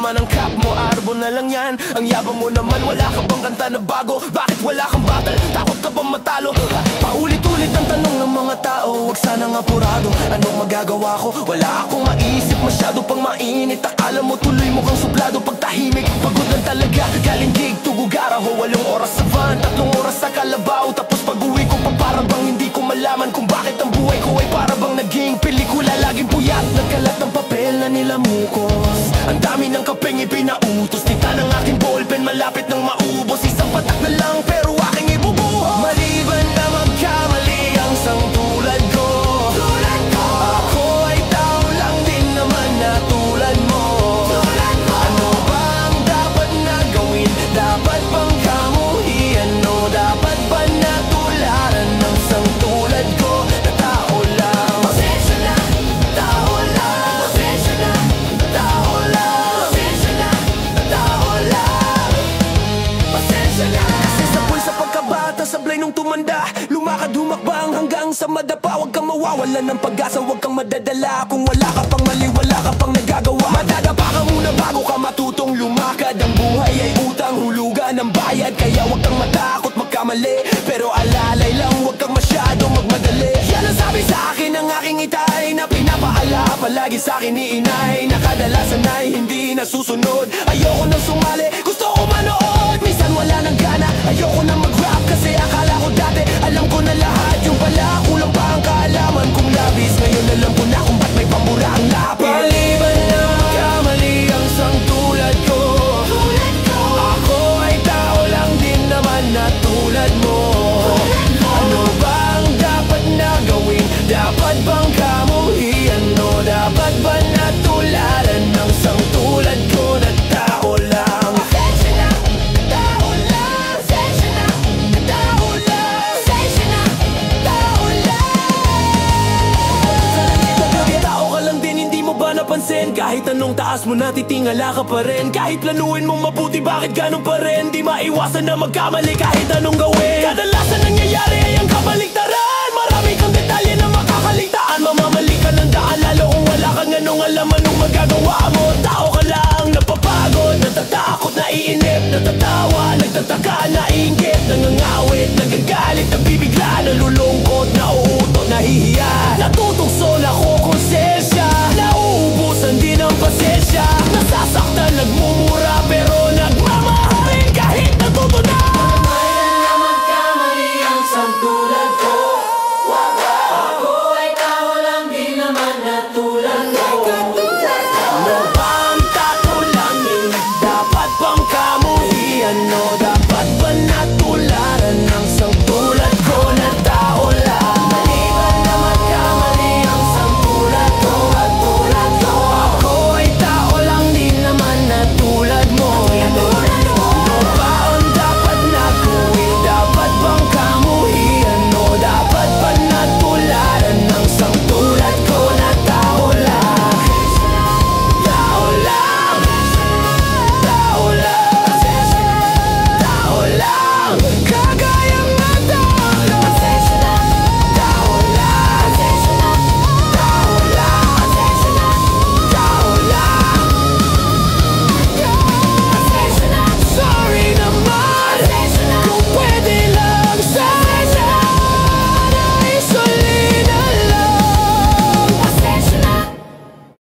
Ang cap mo, arbo na lang yan. Ang yabang mo naman, wala ka bang kanta na bago? Bakit wala kang battle? Takot ka bang matalo? Paulit-ulit ang tanong ng mga tao, wag sanang apurado. Anong magagawa ko? Wala akong maisip, masyado pang mainit. Akala mo tuloy mo kang suplado. Pag tahimik, pagod lang talaga. Galing gig, tugugara ho, 8 oras sa van, 3 oras sa kalabaw. Tapos pag uwi ko pa para bang hindi ko malaman kung bakit ang buhay ko ay para bang naging pelikula. Laging puyat, nagkalat ng papel na nilamukos. Ang dami ng kapeng ipinautos. Tita ng aking ballpen, malapit nang maubos. Isang patak na lang pero aking ibubuhos. Maliban na magkamali ang sangtulad ko. Ako ay tao lang din naman na tulad mo. Ano ba ang dapat na gawin? Dapat bang kamuhian o dapat ba na tularan ng sangtulad ko na tao lang? Pasensya na, tao lang. Pasensya na, tao lang. Pasensya na, tao lang. Pasensya na. Kasi sapoy sa pagkabata, sablay nung tumanda. Lumakad, humakbang hanggang sa madapa. Huwag kang mawawalan ng pag-asa, huwag kang madadala. Kung wala ka pang mali, wala ka pang nagagawa. Madadapa ka muna bago ka matutong lumakad. Ang buhay ay utang, hulugan ng bayad. Kaya huwag kang matakot magkamali, pero alalay lang, huwag kang masyadong magmadali. Yan ang sabi sa akin ng aking itay, na pinapaala palagi sa akin ni inay, na kadalasan ay hindi nasusunod. Ayoko nang sumali, gusto ko manood. Minsan wala nang gana, ayoko nang mag-rap. Kasi akala ko dati, alam ko na lahat. Yung pala, kulang pa ang kaalaman kong labis. Ngayon alam ko na kung ba't may pamura ang lapis. Maliban na magkamali ang sangtulad ko. Ako ay tao lang din naman na tulad mo. Ano ba ang dapat na gawin? Dapat bang kamuhian o dapat ba na tularan ng sangtulad ko na tao lang? Pasensya na, tao lang. Pasensya na, tao lang. Pasensya na, tao lang. Tao ka lang din, hindi mo ba napansin? Kahit anong taas mo na, titingala ka pa rin. Kahit planuin mong mabuti, bakit ganun pa rin? Di maiwasan na magkamali kahit anong gawin. Kadalasan nangyayari ay ang